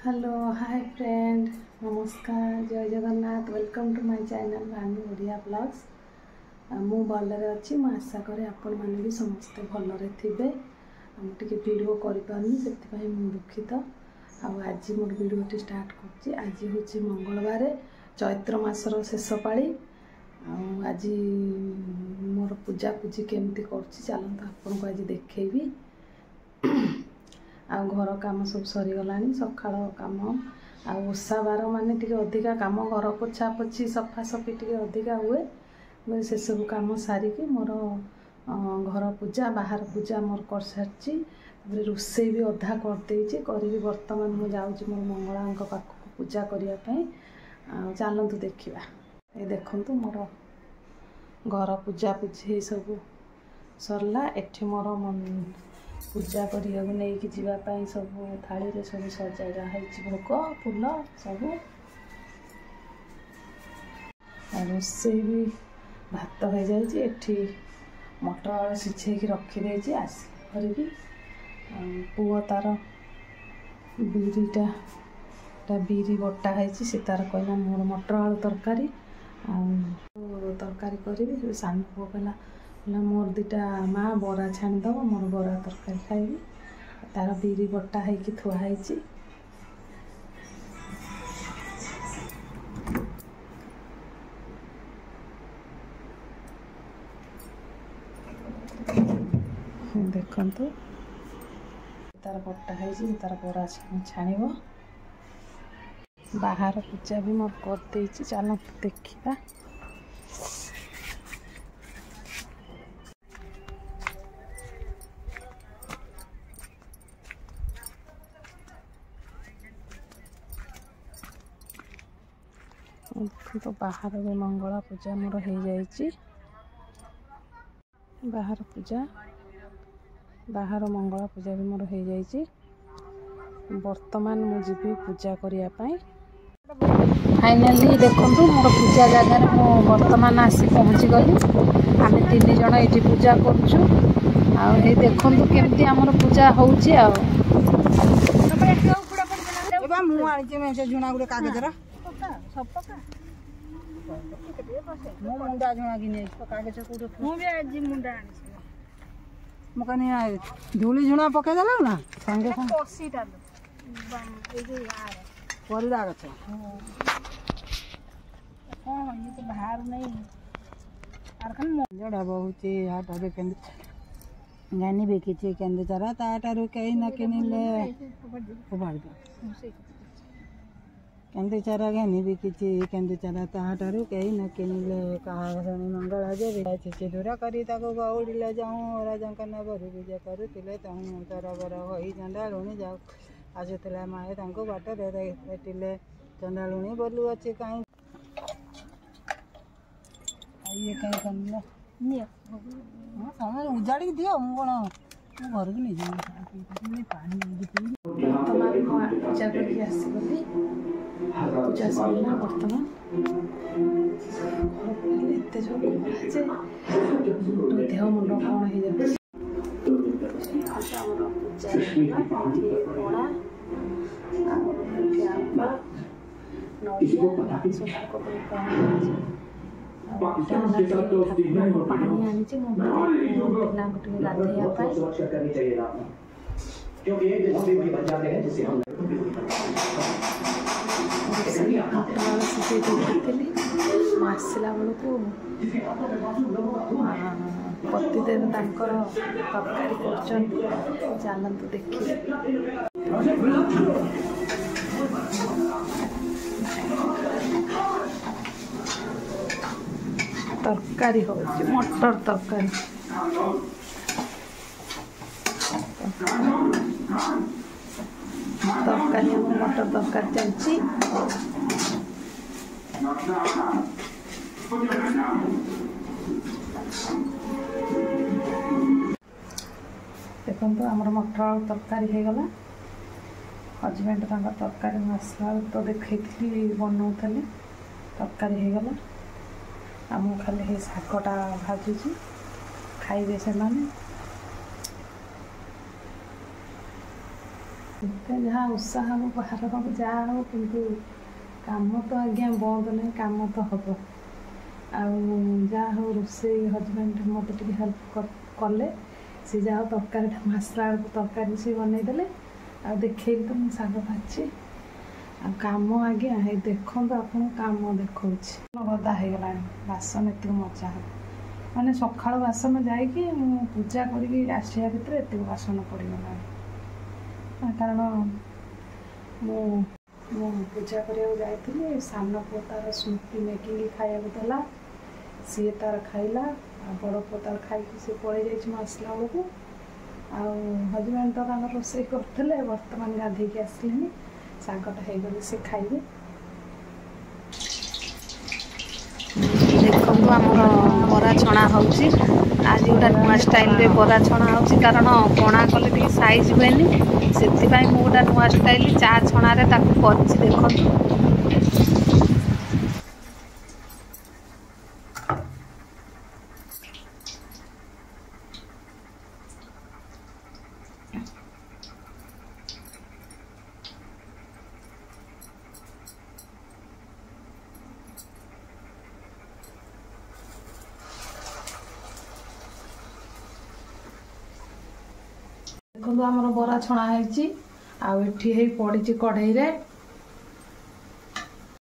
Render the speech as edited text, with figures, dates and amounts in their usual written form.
Hello hi friend नमस्कार जय Jagannath welcome to my channel Bhanu Odia blogs मु भलरे अच्छी मु आशा करे आपण माने भी समस्ते भलरे थिबे हम टिके वीडियो करि पारनी सेति पई मु दुखित आज मोर वीडियो स्टार्ट करछि। आज होछि मंगलवार चैत्र मासर शेष पाली आज मोर पूजा पूजी केमती करछि चलंत आपन को आज देखैबी। आ घर काम सब सरीगलानी सकाळ काम आ ओषा बार माने टिके अधिका काम घर पोछा पोछी सफा सफी टिके अधिका हुए मैं से सब काम सारिकी मोर घर पूजा बाहर पूजा मोर कर सारी रोषे भी अधा करदे करी बर्तमान मुझे जाऊँ मोर मंगला पाख पूजा करने चलतु देखा ये देखु मोर घर पूजा पूजी सब सरला एठी मोर पूजा करने जावाई सब थाली रे सब सजा भोग फूल सब रोसे भी भात हो जाए मटर आलू सिझे रखी आसिक पुओ तार बिरी बटा है तार कहला मोर मटर आलू तरकारी तरकारी करी सान पुओ कहला मोर दीटा माँ बरा छाणीदब मोर बरा तरकारी खाइबी तार बिरी बटा है थुआई देखु तार बटा है तार बरा छाणीब बाहर पूजा भी मोर कर चल देखा। तो बाहर भी मंगला पूजा मोर हो जाए बाहर मंगला पूजा भी मोर हो जाए बर्तमान मुझे पूजा करने फाइनाली देखु मोर पूजा जगार मु बर्तमान आसी पहुँची गली आम 3 जन ये पूजा करुँ देखु केमती आमर पूजा होची झुणा गुड़े कागज मुंडा झुणा कि कागज धूली झुणा पकई देल ना संगे परिरा गछ बाहर नहीं जड़ा बहुत हाट गानी बिकी केन्दुचरा ताठारू कहीं न किनिले केन्दुचरा घानी बिकी केन्दुचरा ताठारू कहीं न किनिले कहा मंगला जे चिचिदूरा करी गौड़िले जाऊँ राजा नगर पूजा करुले तहु तरबर हो चंदालुणी जाऊ आसुला माए बाटर भेटिले चंदालुणी बोलू अच्छे कहीं ये कहीं कर उजाड़ी दियो कौन घर को नहीं जाऊँ बर्तमान पूजा करके आसगली पूजा सरला बर्तमान एत जो देह मुंड कौन हो पूजा पानी आनी आसला बेलू प्रतिदिन तरकारी कर चलतु देखिए तरकारी हो मटर तरकारी मटर तरकारी चलती देखो आमर मटर आलू तरकारी हो गला हजबैंड तरकारी मसला तो देखी बनाऊली तरकारी हो गला आम खाली शागटा भाजुची खाइबे से माने ଯେତେ ଯାହା ଉତ୍ସାହ ହବ ବାହାର ହବ ଯାହା ହବ, କିନ୍ତୁ କାମ ତ ଆଜ୍ଞା ବନ୍ଦ ନାହିଁ, କାମ ତ ହବ। ଆଉ ଯାହା ହଉ ରୋଷେଇ ହଜବେଣ୍ଡ ମୋତେ ଟିକେ ହେଲ୍ପ କଲେ। ସେ ଯାହା ହଉ ତରକାରୀଟା ମୁଁ ଆସିଲା ବେଳକୁ ତରକାରୀ ସେ ବନେଇଦେଲେ। ଆଉ ଦେଖେଇବି ତ ମୁଁ ଶାଗ ଭାଜିଛି। ଆଉ କାମ ଆଜ୍ଞା ହେଇ ଦେଖନ୍ତୁ, ଆପଣଙ୍କୁ କାମ ଦେଖଉଛି ଗଦା ହେଇଗଲାଣି। ବାସନ ଏତିକି ମଜା ହବ, ମାନେ ସକାଳୁ ବାସନ ଯାଇକି ମୁଁ ପୂଜା କରିକି ଆସିବା ଭିତରେ ଏତିକି ବାସନ ପଡ଼ିଗଲାଣି। କାରଣ ମୁଁ ପୂଜା କରିବାକୁ ଯାଇଥିଲି, ସାନ ପୁଅ ତାର ସ୍ମୃତି ମ୍ୟାଗି ଖାଇବାକୁ ଦେଲା, ସିଏ ତାର ଖାଇଲା। ଆଉ ବଡ଼ ପୁଅ ତାର ଖାଇକି ସେ ପଳେଇ ଯାଇଛି ମୁଁ ଆସିଲା ବେଳକୁ। ଆଉ ହଜବେଣ୍ଡ ତ ତାଙ୍କର ରୋଷେଇ କରୁଥିଲେ, ବର୍ତ୍ତମାନ ଗାଧେଇକି ଆସିଲେନି। ଶାଗଟା ହେଇଗଲେ ସେ ଖାଇବେ। ଦେଖନ୍ତୁ ଆମର ବରା ଛଣା ହେଉଛି। ଆଜି ଗୋଟେ ନୂଆ ଷ୍ଟାଇଲରେ ବରା ଛଣା ହେଉଛି, କାରଣ କଣା କଲେ ଟିକେ ସାଇଜ୍ ହୁଏନି, ସେଥିପାଇଁ ମୁଁ ଗୋଟେ ନୂଆ ଷ୍ଟାଇଲ ଚା ଛଣାରେ ତାକୁ କରିଛି। ଦେଖନ୍ତୁ ଦେଖନ୍ତୁ ଆମର ବରା ଛଣା ହେଇଛି। ଆଉ ଏଠି ହେଇ ପଡ଼ିଛି କଢ଼େଇରେ